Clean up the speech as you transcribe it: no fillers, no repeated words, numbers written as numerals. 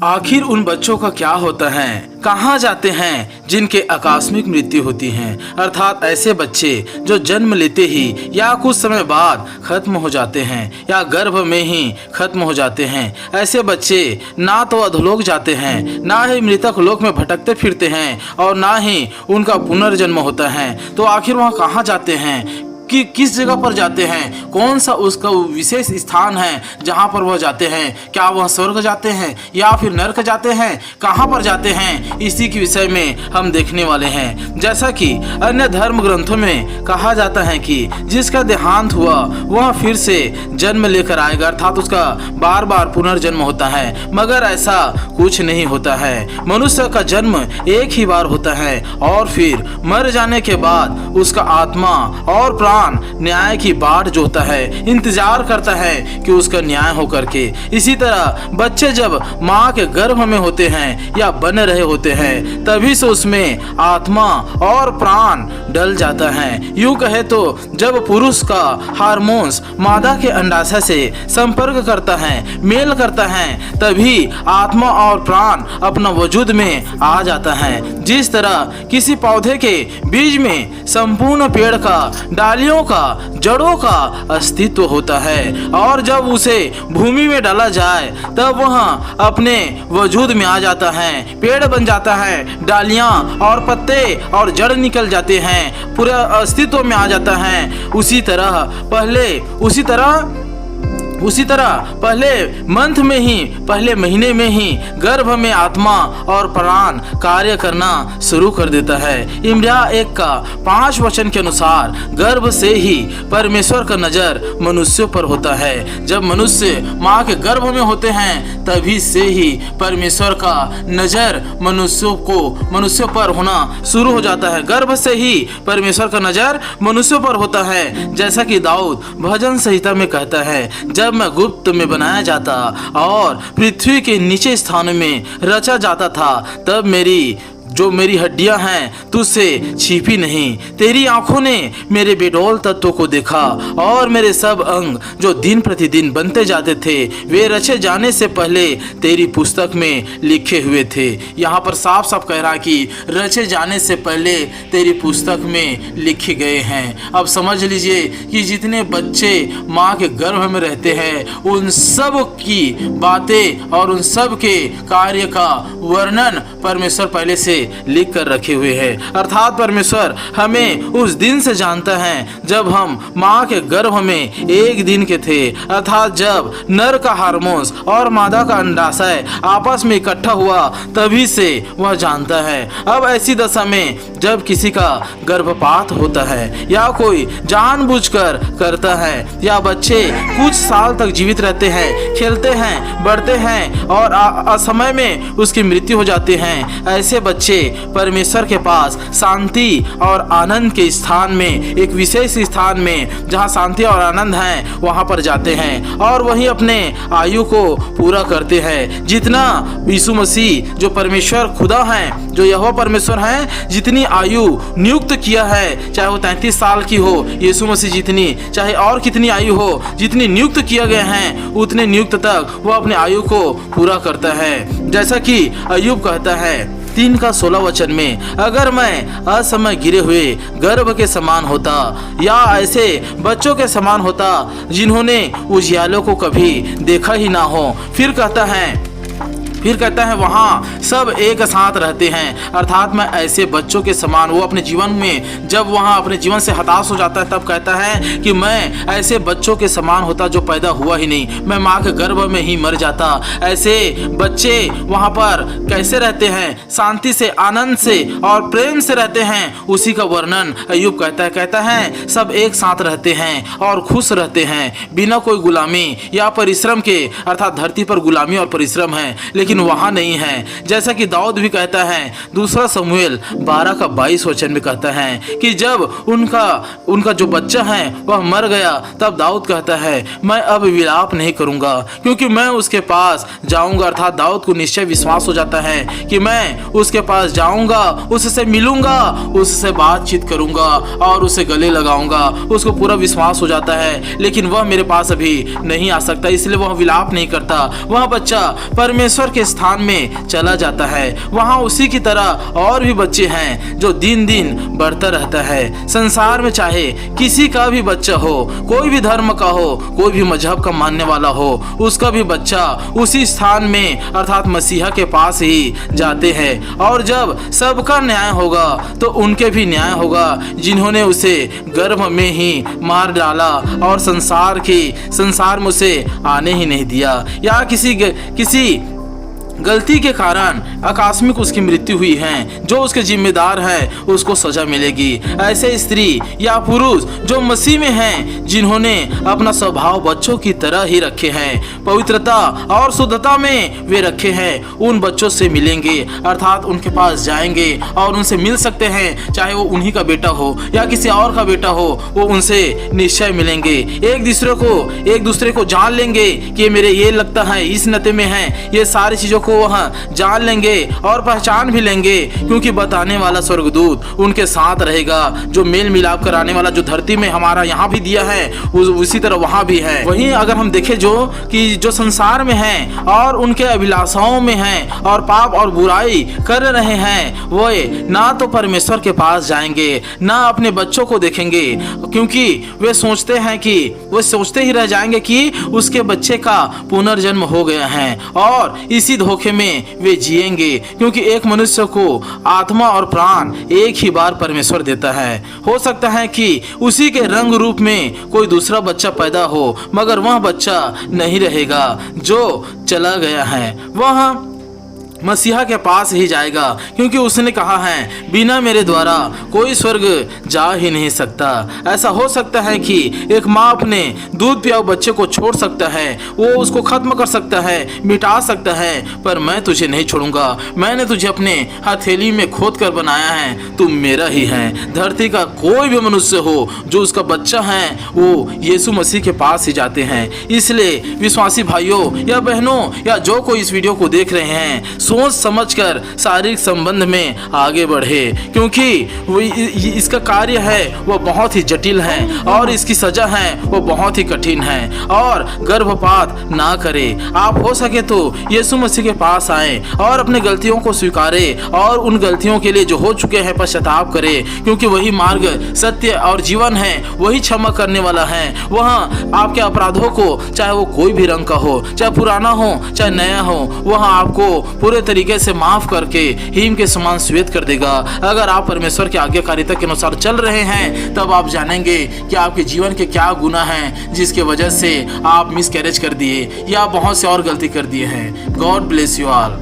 आखिर उन बच्चों का क्या होता है, कहाँ जाते हैं जिनके आकस्मिक मृत्यु होती है, अर्थात ऐसे बच्चे जो जन्म लेते ही या कुछ समय बाद खत्म हो जाते हैं या गर्भ में ही खत्म हो जाते हैं। ऐसे बच्चे ना तो अधोलोक जाते हैं, ना ही मृतक लोक में भटकते फिरते हैं और ना ही उनका पुनर्जन्म होता है। तो आखिर वहाँ कहाँ जाते हैं, कि किस जगह पर जाते हैं, कौन सा उसका विशेष स्थान है जहाँ पर वह जाते हैं? क्या वह स्वर्ग जाते हैं या फिर नरक जाते हैं, कहाँ पर जाते हैं? इसी के विषय में हम देखने वाले हैं। जैसा कि अन्य धर्म ग्रंथों में कहा जाता है कि जिसका देहांत हुआ वह फिर से जन्म लेकर आएगा, अर्थात उसका बार बार पुनर्जन्म होता है। मगर ऐसा कुछ नहीं होता है। मनुष्य का जन्म एक ही बार होता है और फिर मर जाने के बाद उसका आत्मा और प्राण न्याय की बाट जोता है, इंतजार करता है कि उसका न्याय हो करके। इसी तरह बच्चे जब माँ के गर्भ में होते हैं या बन रहे होते हैं तभी से उसमें आत्मा और प्राण डल जाता है। यूं कहे तो जब पुरुष का हार्मोन्स मादा के अंडाशय से संपर्क करता है, मेल करता है, तभी आत्मा और प्राण अपना वजूद में आ जाता है। जिस तरह किसी पौधे के बीज में संपूर्ण पेड़ का, डालियों का, जड़ों का अस्तित्व होता है और जब उसे भूमि में डाला जाए तब वह अपने वजूद में आ जाता है, पेड़ बन जाता है, डालियां और पत्ते और जड़ निकल जाते हैं, पूरे अस्तित्व में आ जाता है। उसी तरह पहले मंथ में ही, पहले महीने में ही गर्भ में आत्मा और प्राण कार्य करना शुरू कर देता है। इब्राया 1 का 5 वचन के अनुसार गर्भ से ही परमेश्वर का नजर मनुष्यों पर होता है। जब मनुष्य माँ के गर्भ में होते हैं तभी से ही परमेश्वर का नजर मनुष्यों पर होना शुरू हो जाता है। गर्भ से ही परमेश्वर का नजर मनुष्यों पर होता है। जैसा कि दाऊद भजन संहिता में कहता है, जब मैं गुप्त में बनाया जाता और पृथ्वी के नीचे स्थानों में रचा जाता था तब मेरी हड्डियां हैं तुझसे छिपी नहीं। तेरी आंखों ने मेरे बेडौल तत्वों को देखा और मेरे सब अंग जो दिन प्रतिदिन बनते जाते थे वे रचे जाने से पहले तेरी पुस्तक में लिखे हुए थे। यहाँ पर साफ साफ कह रहा कि रचे जाने से पहले तेरी पुस्तक में लिखे गए हैं। अब समझ लीजिए कि जितने बच्चे माँ के गर्भ में रहते हैं उन सब की बातें और उन सब के कार्य का वर्णन परमेश्वर पहले से लिख कर रखे हुए हैं। अर्थात परमेश्वर हमें उस दिन से जानता है जब हम माँ के गर्भ में एक दिन के थे, अर्थात जब नर का हार्मोन्स और मादा का अंडाशय आपस में इकट्ठा हुआ तभी से वह जानता है। अब ऐसी दशा में जब किसी का गर्भपात होता है या कोई जानबूझकर करता है या बच्चे कुछ साल तक जीवित रहते हैं, खेलते हैं, बढ़ते हैं और असमय में उसकी मृत्यु हो जाती है, ऐसे बच्चे परमेश्वर के पास शांति और आनंद के स्थान में, एक विशेष स्थान में जहां शांति और आनंद है वहां पर जाते हैं और वहीं अपने आयु को पूरा करते हैं। जितना यीशु मसीह जो परमेश्वर खुदा हैं, जो यहोवा परमेश्वर हैं, जितनी आयु नियुक्त किया है, चाहे वो 33 साल की हो यीशु मसीह जितनी, चाहे और कितनी आयु हो, जितनी नियुक्त किया गया है उतने नियुक्त तक वो अपने आयु को पूरा करता है। जैसा कि अय्यूब कहता है 3 का 16 वचन में, अगर मैं असमय गिरे हुए गर्भ के समान होता या ऐसे बच्चों के समान होता जिन्होंने उजियालों को कभी देखा ही ना हो। फिर कहता है वहाँ सब एक साथ रहते हैं, अर्थात मैं ऐसे बच्चों के समान। वो अपने जीवन में जब वहाँ अपने जीवन से हताश हो जाता है तब कहता है कि मैं ऐसे बच्चों के समान होता जो पैदा हुआ ही नहीं, मैं माँ के गर्भ में ही मर जाता। ऐसे बच्चे वहाँ पर कैसे रहते हैं, शांति से, आनंद से और प्रेम से रहते हैं, उसी का वर्णन अय्यूब कहता है सब एक साथ रहते हैं और खुश रहते हैं बिना कोई गुलामी या परिश्रम के, अर्थात धरती पर गुलामी और परिश्रम है लेकिन वहां नहीं है। जैसा कि दाऊद भी कहता है 2 शमूएल 12 का 22 वचन में कहता है कि जब उनका जो बच्चा है वह मर गया तब दाऊद कहता है मैं अब विलाप नहीं करूंगा क्योंकि मैं उसके पास जाऊंगा। अर्थात दाऊद को निश्चय विश्वास हो जाता है कि मैं उसके पास जाऊंगा, उससे मिलूंगा, उससे बातचीत करूंगा और उसे गले लगाऊंगा। उसको पूरा विश्वास हो जाता है लेकिन वह मेरे पास अभी नहीं आ सकता, इसलिए वह विलाप नहीं करता। वह बच्चा परमेश्वर के के स्थान में चला जाता है। वहाँ उसी की तरह और भी बच्चे हैं जो दिन दिन बढ़ता रहता है। संसार में चाहे किसी का भी बच्चा हो, कोई भी धर्म का हो, कोई भी मजहब का मानने वाला हो, उसका भी बच्चा उसी स्थान में अर्थात मसीहा के पास ही जाते हैं। और जब सबका न्याय होगा तो उनके भी न्याय होगा जिन्होंने उसे गर्भ में ही मार डाला और संसार में उसे आने ही नहीं दिया, या किसी गलती के कारण आकस्मिक उसकी मृत्यु हुई है। जो उसके जिम्मेदार है उसको सजा मिलेगी। ऐसे स्त्री या पुरुष जो मसीह में हैं, जिन्होंने अपना स्वभाव बच्चों की तरह ही रखे हैं, पवित्रता और शुद्धता में वे रखे हैं, उन बच्चों से मिलेंगे अर्थात उनके पास जाएंगे और उनसे मिल सकते हैं। चाहे वो उन्हीं का बेटा हो या किसी और का बेटा हो, वो उनसे निश्चय मिलेंगे। एक दूसरे को जान लेंगे कि मेरे ये लगता है, इस नाते में है, ये सारी चीजों को वहाँ जान लेंगे और पहचान भी लेंगे, क्योंकि बताने वाला स्वर्गदूत उनके साथ रहेगा। जो मेल मिलाप कराने वाला जो धरती में हमारा यहाँ भी दिया है, उसी तरह वहाँ भी है। वहीं अगर हम देखें जो संसार में हैं और उनके अभिलाषाओं में हैं और पाप और बुराई कर रहे हैं, वो ना तो परमेश्वर के पास जाएंगे ना अपने बच्चों को देखेंगे, क्योंकि वे सोचते ही रह जाएंगे कि उसके बच्चे का पुनर्जन्म हो गया है, और इसी धोखे में वे जिएंगे, क्योंकि एक मनुष्य को आत्मा और प्राण एक ही बार परमेश्वर देता है। हो सकता है कि उसी के रंग रूप में कोई दूसरा बच्चा पैदा हो, मगर वह बच्चा नहीं रहेगा। जो चला गया है वह मसीहा के पास ही जाएगा, क्योंकि उसने कहा है बिना मेरे द्वारा कोई स्वर्ग जा ही नहीं सकता। ऐसा हो सकता है कि एक माँ अपने दूध पियाऊ बच्चे को छोड़ सकता है, वो उसको खत्म कर सकता है, मिटा सकता है, पर मैं तुझे नहीं छोड़ूंगा। मैंने तुझे अपने हथेली में खोद कर बनाया है, तू मेरा ही है। धरती का कोई भी मनुष्य हो जो उसका बच्चा है, वो यीशु मसीह के पास ही जाते हैं। इसलिए विश्वासी भाइयों या बहनों या जो कोई इस वीडियो को देख रहे हैं, सोच समझकर शारीरिक संबंध में आगे बढ़े, क्योंकि इसका कार्य है वो बहुत ही जटिल है और इसकी सजा है वो बहुत ही कठिन है। और गर्भपात ना करें। आप हो सके तो यीशु मसीह के पास आए और अपने गलतियों को स्वीकारे और उन गलतियों के लिए जो हो चुके हैं पश्चाताप करें, क्योंकि वही मार्ग, सत्य और जीवन है। वही क्षमा करने वाला है। वह आपके अपराधों को, चाहे वो कोई भी रंग का हो, चाहे पुराना हो चाहे नया हो, वह आपको पूरे तरीके से माफ करके हिम के समान श्वेत कर देगा। अगर आप परमेश्वर की आज्ञाकारिता के अनुसार चल रहे हैं, तब आप जानेंगे कि आपके जीवन के क्या गुनाह हैं जिसके वजह से आप मिसकैरेज कर दिए या बहुत से और गलती कर दिए हैं। God bless you all.